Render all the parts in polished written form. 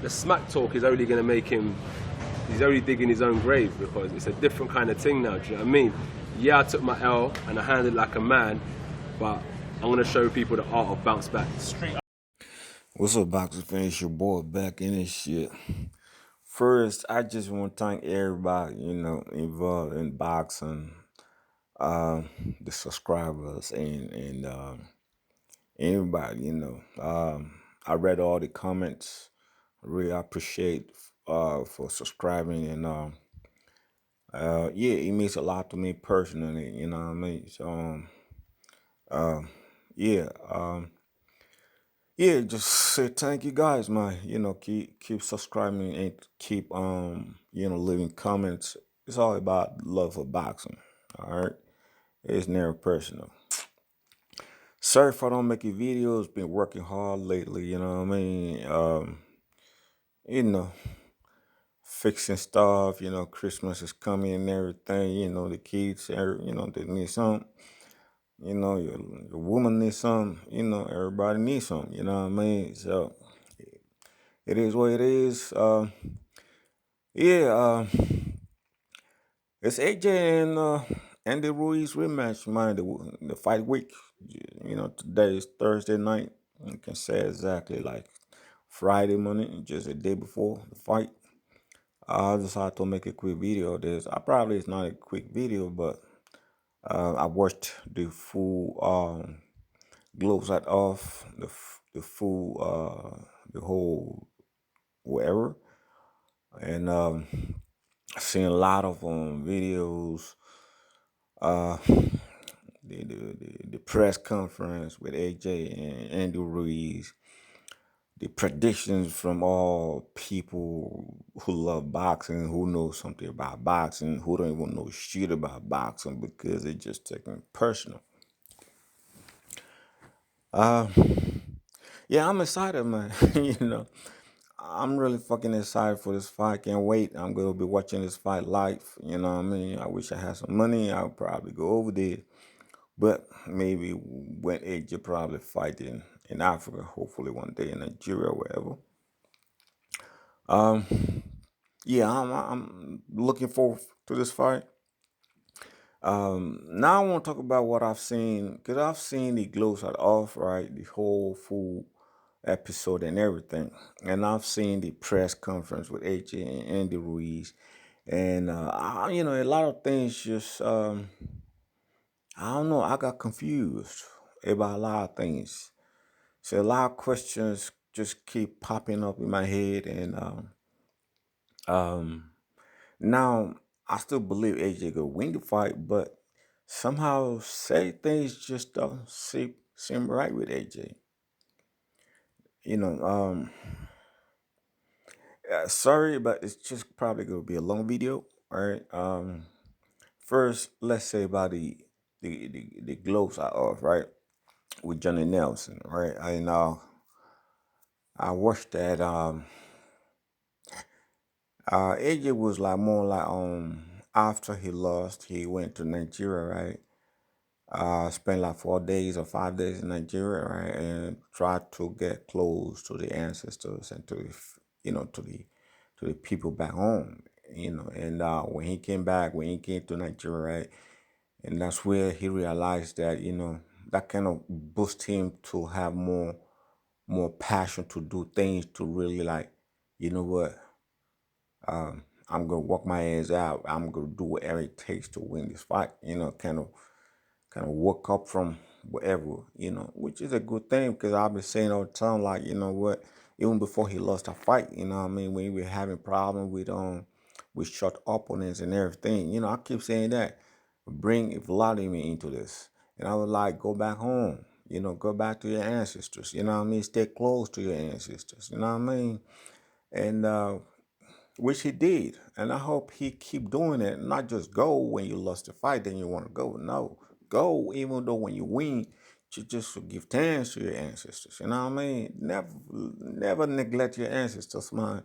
the smack talk is only going to make him, he's only digging his own grave, because it's a different kind of thing now, do you know what I mean? Yeah, I took my L and I handled it like a man, but I'm going to show people the art of bounce back. Straight up. What's up, boxing fans? Your boy back in this shit. First, I just want to thank everybody, involved in boxing, the subscribers and everybody, I read all the comments. I really appreciate for subscribing and yeah, it means a lot to me personally, you know what I mean? So yeah, yeah, just say thank you guys, man. Keep subscribing and keep leaving comments. It's all about love for boxing. All right. It's never personal. Sorry if I don't make a videos. Been working hard lately, you know what I mean? You know, fixing stuff, Christmas is coming and everything, the kids, they need something. Your woman needs something, everybody needs something, you know what I mean? So it is what it is. Yeah, it's AJ and Andy Ruiz rematch, man. The fight week. Today is Thursday night. I can say exactly like Friday morning, just a day before the fight. I decided to make a quick video of this. I probably it's not a quick video, but I watched the full gloves at off, the full the whole whatever, and seen a lot of videos, uh, the press conference with AJ and Andy Ruiz, the predictions from all people who love boxing, who know something about boxing, who don't even know shit about boxing because they just taking it personal. Uh, yeah, I'm excited, man. I'm really fucking excited for this fight. Can't wait. I'm gonna be watching this fight live. You know what I mean? I wish I had some money. I would probably go over there. But maybe when AJ probably fight in Africa, hopefully one day in Nigeria or wherever. Um, yeah, I'm looking forward to this fight. Now I want to talk about what I've seen because I've seen the glows are off, right? The whole full episode and everything, and I've seen the press conference with AJ and Andy Ruiz, and a lot of things just I don't know. I got confused about a lot of things. So a lot of questions just keep popping up in my head, and um, now I still believe AJ could win the fight, but somehow say things just don't seem right with AJ. You know, sorry, but it's just probably gonna be a long video. All right. First, let's say about the gloves are off, right? With Johnny Nelson, right? I watched that. AJ was like more like after he lost, he went to Nigeria, right? Spent like 4 days or 5 days in Nigeria, right, and tried to get close to the ancestors and to the, to the people back home, And when he came back, when he came to Nigeria, right, and that's where he realized that that kind of boost him to have more passion to do things to really like, you know what, I'm gonna work my ass out. I'm gonna do whatever it takes to win this fight. Kind of woke up from whatever, which is a good thing because I've been saying all the time, like, you know what, even before he lost a fight, what I mean, when we were having problems with short opponents and everything, I keep saying that. Bring Vladimir into this. And I would like go back home, go back to your ancestors, what I mean, stay close to your ancestors, what I mean? And which he did. And I hope he keep doing it. Not just go when you lost the fight, then you want to go. No, go even though when you win, you just give thanks to your ancestors. You know what I mean? Never neglect your ancestors, man.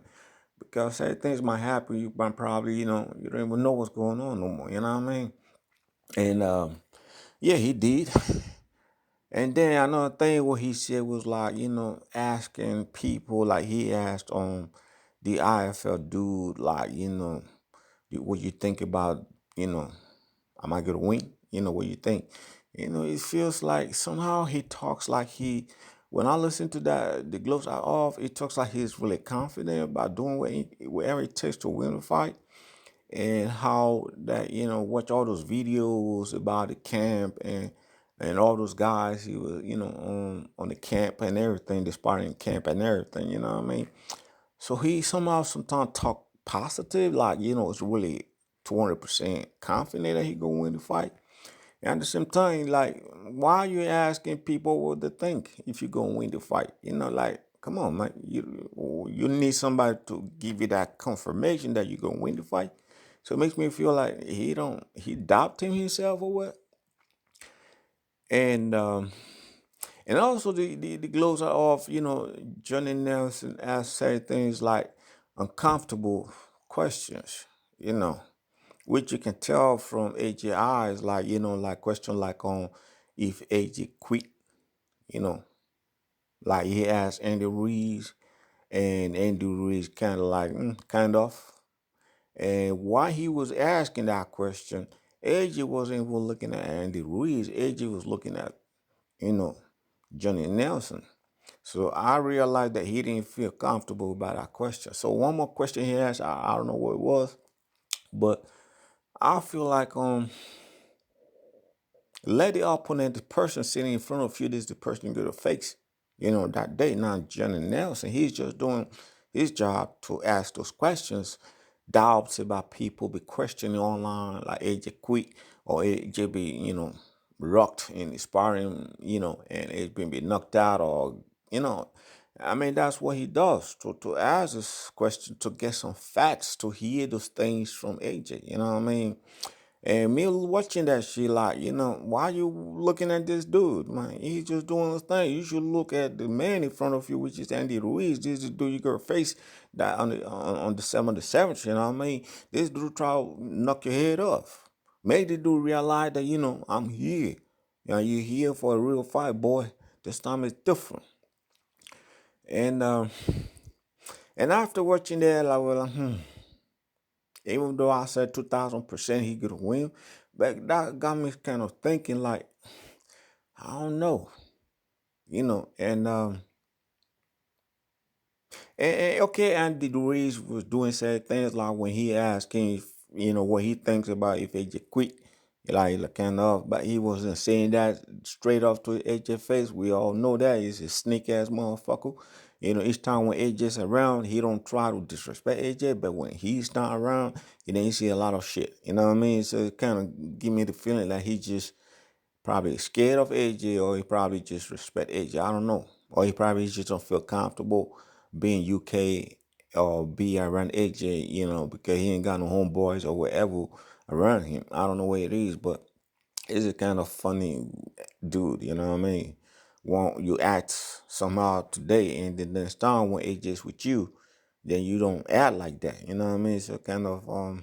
Because say things might happen, you might probably, you don't even know what's going on no more. You know what I mean? And yeah, he did. And then another thing what he said was like, asking people like he asked the IFL dude, like, what you think about, you know, am I gonna win? What you think? It feels like somehow he talks like when I listen to that, the gloves are off, it talks like he's really confident about doing whatever it takes to win the fight. And how that, watch all those videos about the camp and all those guys he was, on the camp and everything, the sparring camp and everything, you know what I mean? So he somehow sometimes talk positive, like, it's really 200% confident that he gonna win the fight. And at the same time, like, why are you asking people what they think if you're gonna win the fight? Like, come on, man. You need somebody to give you that confirmation that you're gonna win the fight. So it makes me feel like he doubting himself or what. And also the gloves are off. Johnny Nelson asked certain things like uncomfortable questions. You know, which you can tell from AJ eyes, like, like question like on if AJ quit. You know, like he asked Andy Ruiz, and Andy Ruiz kind of like kind of. And while he was asking that question, AJ wasn't even looking at Andy Ruiz. AJ was looking at, you know, Johnny Nelson. So I realized that he didn't feel comfortable about that question. So one more question he asked, I don't know what it was, but I feel like let the opponent, the person sitting in front of you, this is the person you're gonna face. That day, not Johnny Nelson. He's just doing his job to ask those questions. Doubts about people be questioning online, like AJ quit or AJ be, rocked in sparring, and it's been be knocked out or, you know. I mean, that's what he does to ask this question to get some facts to hear those things from AJ. You know what I mean? And me watching that shit, like, why you looking at this dude, man? He's just doing his thing. You should look at the man in front of you, which is Andy Ruiz. This is dude you gonna face that on December the 7th, you know what I mean? This dude try to knock your head off. Make the dude realize that, I'm here. You're here for a real fight, boy. This time is different. And after watching that, like, well, even though I said 2,000% he could win, but that got me kind of thinking like, I don't know, and okay, Andy Ruiz was doing certain things like when he asked him, what he thinks about if AJ quit, like kind of, but he wasn't saying that straight off to AJ face. We all know that he's a sneak ass motherfucker. Each time when AJ's around, he don't try to disrespect AJ, but when he's not around, you see a lot of shit. You know what I mean? So it kind of give me the feeling that he just probably scared of AJ, or he probably just respect AJ. I don't know. Or he probably just don't feel comfortable being UK or be around AJ, because he ain't got no homeboys or whatever around him. I don't know what it is, but it's a kind of funny dude, you know what I mean? You act somehow today, and then next time when AJ's with you, then you don't act like that. You know what I mean? So kind of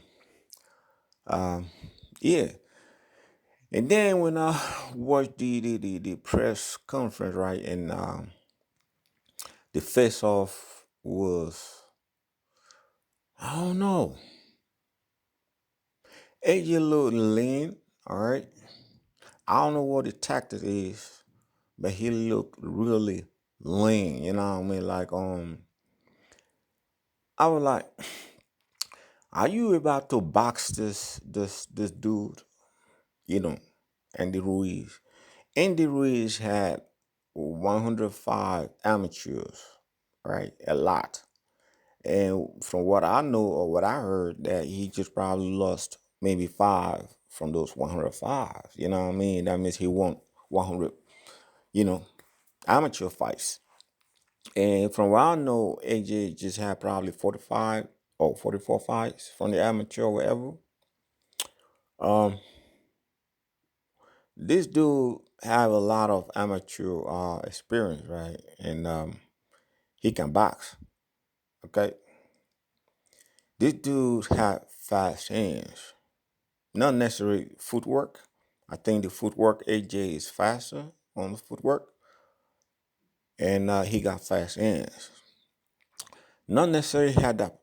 yeah. And then when I watched the press conference, right, and the face off was, I don't know, AJ looked lean, all right. I don't know what the tactic is, but he looked really lean. You know what I mean? Like I was like, are you about to box this dude? You know, Andy Ruiz. Andy Ruiz had 105 amateurs, right? A lot. And from what I know or what I heard, that he just probably lost maybe five from those 105. You know what I mean? That means he won 100, you know, amateur fights. And from what I know, AJ just had probably 45 or 44 fights from the amateur or whatever. Um, this dude have a lot of amateur experience, right? And he can box. Okay, this dude had fast hands, not necessarily footwork. I think the footwork AJ is faster on the footwork, and he got fast hands. Not necessarily had that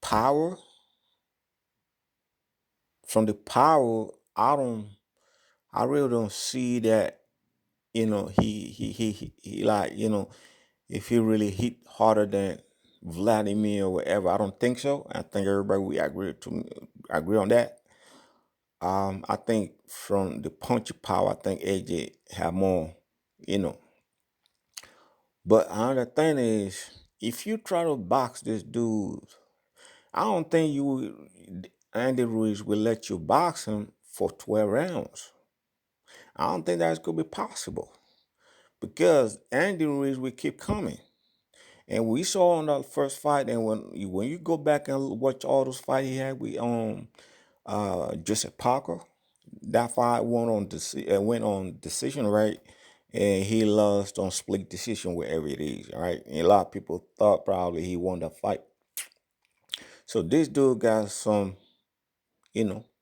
power, from the power, I really don't see that, he like, if he really hit harder than Vladimir or whatever. I don't think so. I think everybody we agree on that. I think from the punchy power, I think AJ have more, you know. But another thing is, if you try to box this dude, I don't think Andy Ruiz will let you box him for 12 rounds. I don't think that's gonna be possible because Andy Ruiz will keep coming. And we saw on that first fight, and when you go back and watch all those fights he had with Joseph Parker, that fight went on decision, right? And he lost on split decision, wherever it is, right? And a lot of people thought probably he won the fight. So this dude got some,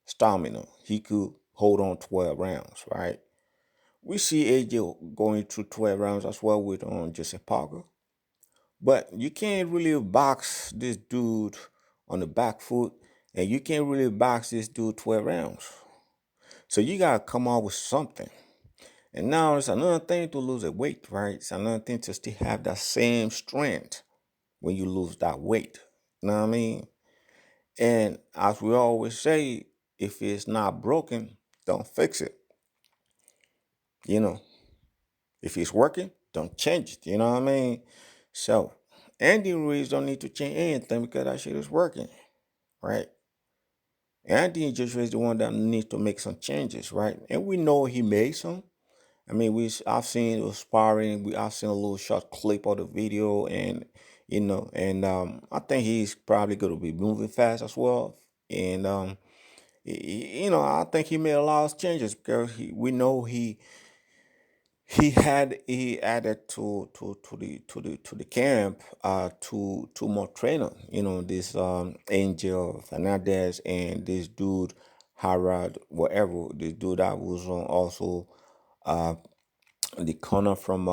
stamina. He could hold on 12 rounds, right? We see AJ going through 12 rounds as well with Joseph Parker. But you can't really box this dude on the back foot, and you can't really box this dude 12 rounds. So you gotta come out with something. And now it's another thing to lose a weight, right? It's another thing to still have that same strength when you lose that weight. You know what I mean? And as we always say, if it's not broken, don't fix it. You know, if it's working, don't change it. You know what I mean? So Andy Ruiz don't need to change anything because that shit is working, right? Andy Joshua is the one that needs to make some changes, right? And we know he made some. I mean, I've seen it sparring. I've seen a little short clip of the video, and I think he's probably going to be moving fast as well. And I think he made a lot of changes because we know he added to the camp two more trainer. This Angel Fernandez and this dude Harad, whatever, this dude that was also uh the corner from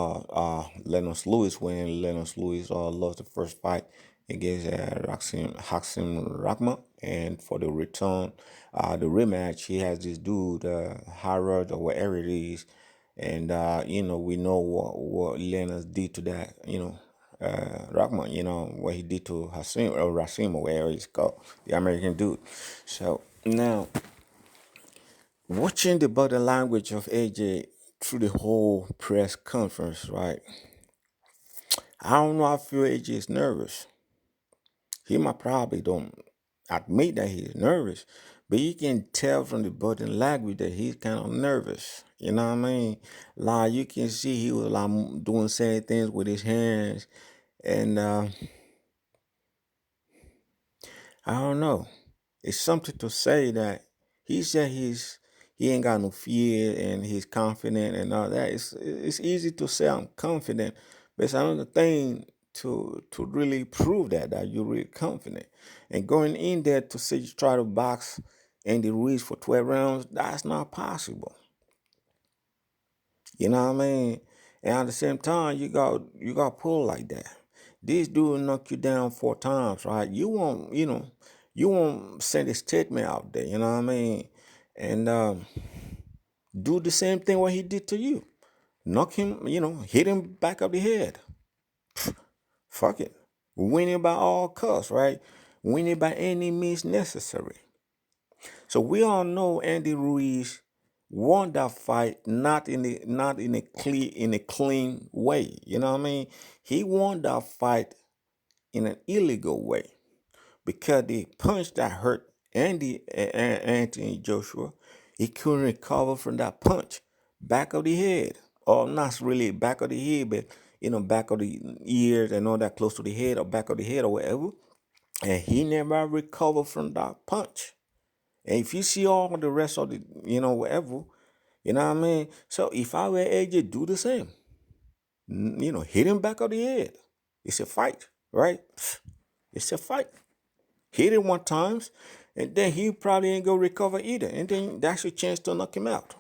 Lennox Lewis when Lennox Lewis lost the first fight against Haxim Rahma, and for the return, the rematch, he has this dude Harrod or whatever it is, and we know what Lennox did to that, Rahma, what he did to Hasim or Rasim or whatever he's called, the American dude. So now, watching the body language of AJ through the whole press conference, right? I don't know. I feel AJ is nervous. He might probably don't admit that he's nervous, but you can tell from the body language that he's kind of nervous. You know what I mean? Like you can see he was like doing certain things with his hands, and I don't know. It's something to say that he said he ain't got no fear and he's confident and all that. It's easy to say I'm confident, but it's another thing to really prove that you're really confident. And going in there to say you try to box Andy Ruiz for 12 rounds, that's not possible. You know what I mean? And at the same time, you got pull like that. This dude will knock you down 4 times, right? You won't send a statement out there. You know what I mean? And do the same thing what he did to you. Knock him, hit him back of the head. Fuck it. Winning by all costs, right? Winning by any means necessary. So we all know Andy Ruiz won that fight not in a clean way. You know what I mean? He won that fight in an illegal way because the punch that hurt Anthony Joshua, he couldn't recover from that punch, back of the head, or not really back of the head, but back of the ears and all that, close to the head or back of the head or whatever, and he never recovered from that punch. And if you see all the rest of the, whatever, you know what I mean? So if I were AJ, do the same. Hit him back of the head. It's a fight, right? It's a fight. Hit him 1 time, and then he probably ain't gonna recover either. And then that's your chance to knock him out.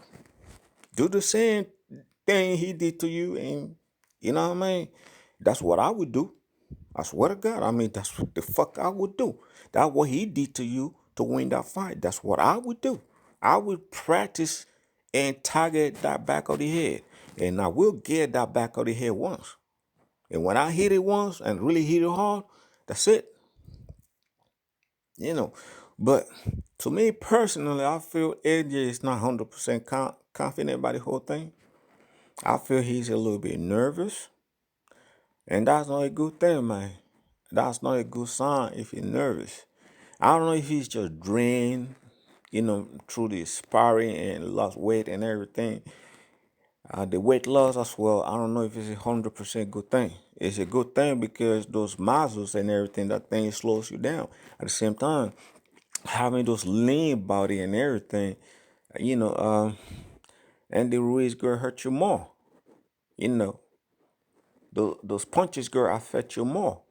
Do the same thing he did to you, and you know what I mean? That's what I would do. I swear to God. I mean, that's what the fuck I would do. That's what he did to you to win that fight. That's what I would do. I would practice and target that back of the head. And I will get that back of the head once. And when I hit it once and really hit it hard, that's it. You know. But to me personally, I feel AJ is not 100% confident about the whole thing. I feel he's a little bit nervous. And that's not a good thing, man. That's not a good sign if he's nervous. I don't know if he's just drained, through the sparring and lost weight and everything. The weight loss as well, I don't know if it's 100% good thing. It's a good thing because those muscles and everything, that thing slows you down. At the same time, having those lean body and everything, you know, Andy Ruiz gonna hurt you more. You know, those punches gonna affect you more.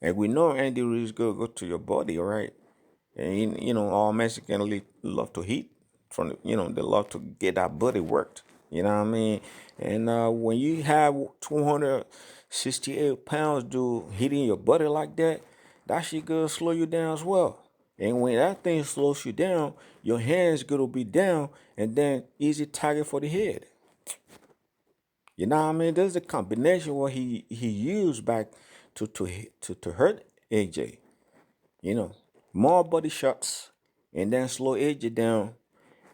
And we know Andy Ruiz gonna go to your body, all right? And all Mexicans love to hit from they love to get that body worked. You know what I mean? And when you have 268 pounds, dude, hitting your body like that, that shit gonna slow you down as well. And when that thing slows you down, your hands gonna be down, and then easy target for the head. You know what I mean? There's a combination what he used back to hurt AJ. You know, more body shots and then slow AJ down.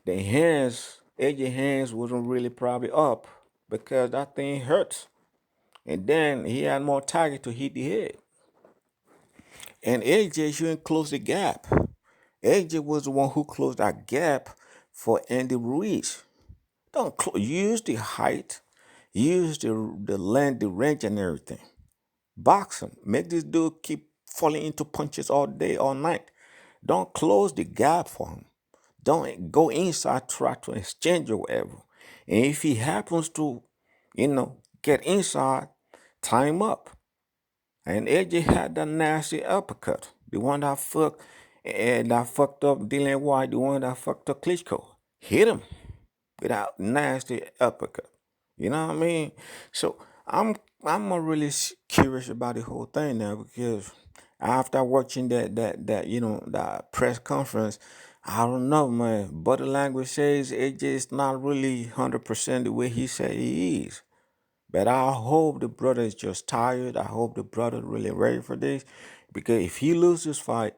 The hands, AJ hands wasn't really probably up because that thing hurts. And then he had more target to hit the head. And AJ shouldn't close the gap. AJ was the one who closed that gap for Andy Ruiz. Don't use the height, use the length, the range, and everything. Box him. Make this dude keep falling into punches all day, all night. Don't close the gap for him. Don't go inside, try to exchange or whatever. And if he happens to, get inside, tie him up. And AJ had that nasty uppercut. The one that fucked up Dylan White, the one that fucked up Klitschko. Hit him with that nasty uppercut. You know what I mean? So I'm really curious about the whole thing now because after watching that press conference, I don't know, man. Body language says AJ is not really 100% the way he said he is. But I hope the brother is just tired. I hope the brother really ready for this. Because if he loses this fight,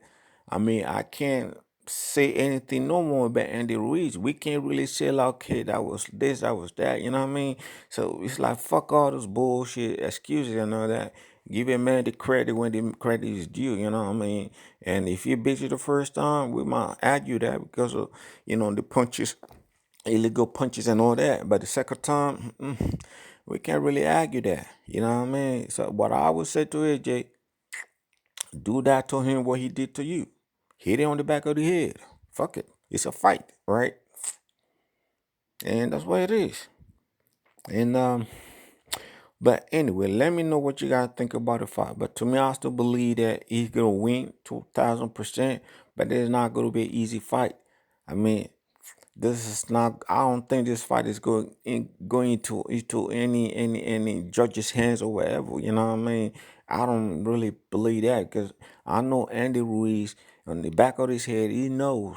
I mean, I can't say anything no more about Andy Ruiz. We can't really say like, okay, that was this, that was that. You know what I mean? So it's like fuck all those bullshit excuses and all that. Give a man the credit when the credit is due. You know what I mean? And if you beat you the first time, we might argue that because of the punches, illegal punches and all that. But the second time, we can't really argue that. You know what I mean? So what I would say to AJ, do that to him what he did to you. Hit it on the back of the head. Fuck it. It's a fight, right? And that's what it is. And but anyway, let me know what you guys think about the fight. But to me, I still believe that he's gonna win 2,000%. But it's not gonna be an easy fight. I mean, this is not. I don't think this fight is going into any judge's hands or whatever. You know what I mean? I don't really believe that because I know Andy Ruiz on the back of his head. He knows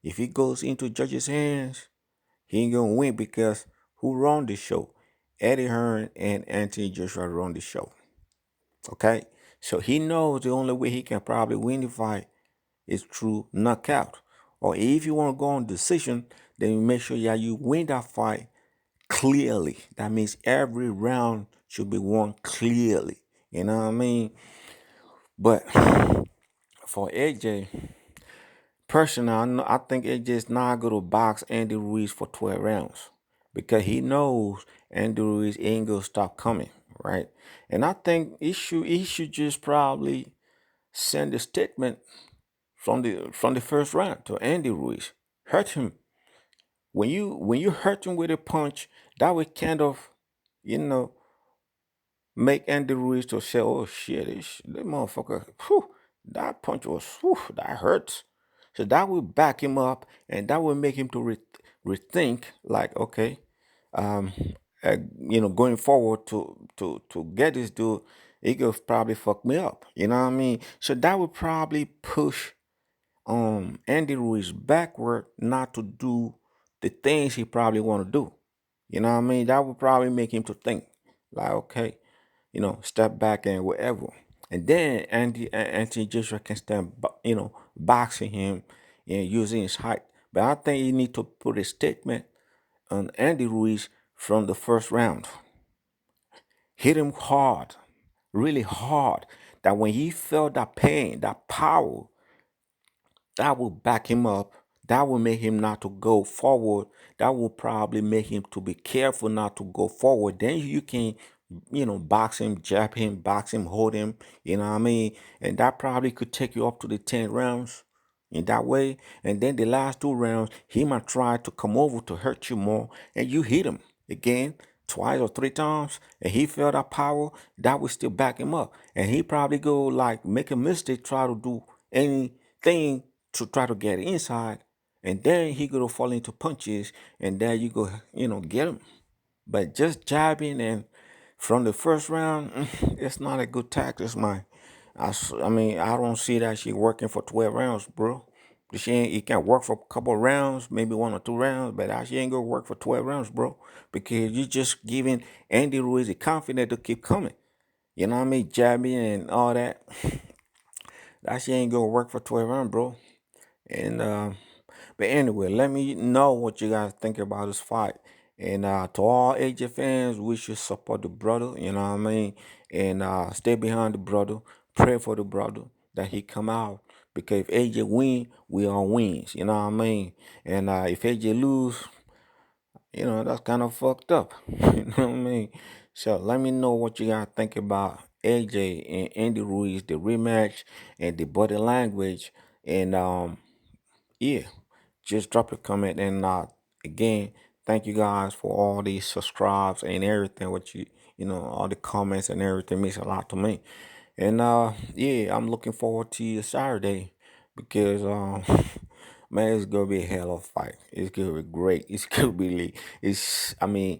if he goes into judge's hands, he ain't gonna win because who run the show? Eddie Hearn and Anthony Joshua run the show. Okay, so he knows the only way he can probably win the fight is through knockout. Or if you want to go on decision, then you make sure you win that fight clearly. That means every round should be won clearly. You know what I mean? But for AJ, personally, I think AJ is not going to box Andy Ruiz for 12 rounds because he knows Andy Ruiz ain't going to stop coming, right? And I think he should just probably send a statement from the first round to Andy Ruiz. Hurt him. When you hurt him with a punch, that would kind of, you know, make Andy Ruiz to say, "Oh shit, this motherfucker, whew, that punch was, whew, that hurts." So that would back him up, and that would make him to rethink, like, okay, um, going forward to get this dude, it could probably fuck me up. You know what I mean? So that would probably push Andy Ruiz backward not to do the things he probably want to do. You know what I mean? That would probably make him to think like, okay, step back and whatever. And then Anthony Joshua can stand, boxing him and using his height. But I think you need to put a statement on Andy Ruiz from the first round. Hit him hard, really hard. That when he felt that pain, that power, that will back him up. That will make him not to go forward. That will probably make him to be careful not to go forward. Then you can, box him, jab him, box him, hold him. You know what I mean? And that probably could take you up to the 10 rounds in that way. And then the last 2 rounds, he might try to come over to hurt you more, and you hit him again twice or 3 times, and he felt that power. That would still back him up, and he probably go like make a mistake, try to do anything to try to get inside, and then he gonna fall into punches, and then you go, get him. But just jabbing and from the first round, it's not a good tactic, man. I mean, I don't see that shit working for 12 rounds, bro. The shit ain't, it can work for a couple of rounds, maybe 1 or 2 rounds, but that shit ain't gonna work for 12 rounds, bro. Because you just giving Andy Ruiz the confidence to keep coming. You know what I mean? Jabbing and all that. That shit ain't gonna work for 12 rounds, bro. And but anyway, let me know what you guys think about this fight. And to all AJ fans, we should support the brother. You know what I mean? And stay behind the brother. Pray for the brother that he come out. Because if AJ win, we all wins. You know what I mean? And if AJ lose, that's kind of fucked up. You know what I mean? So let me know what you guys think about AJ and Andy Ruiz, the rematch, and the body language. And yeah, just drop a comment. And again, thank you guys for all these subscribes and everything. All the comments and everything means a lot to me. And yeah, I'm looking forward to Saturday because man, it's gonna be a hell of a fight. It's gonna be great. It's gonna be I mean,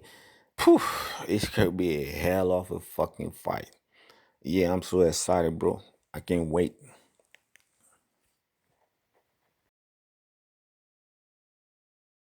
phew, it's gonna be a hell of a fucking fight. Yeah, I'm so excited, bro. I can't wait.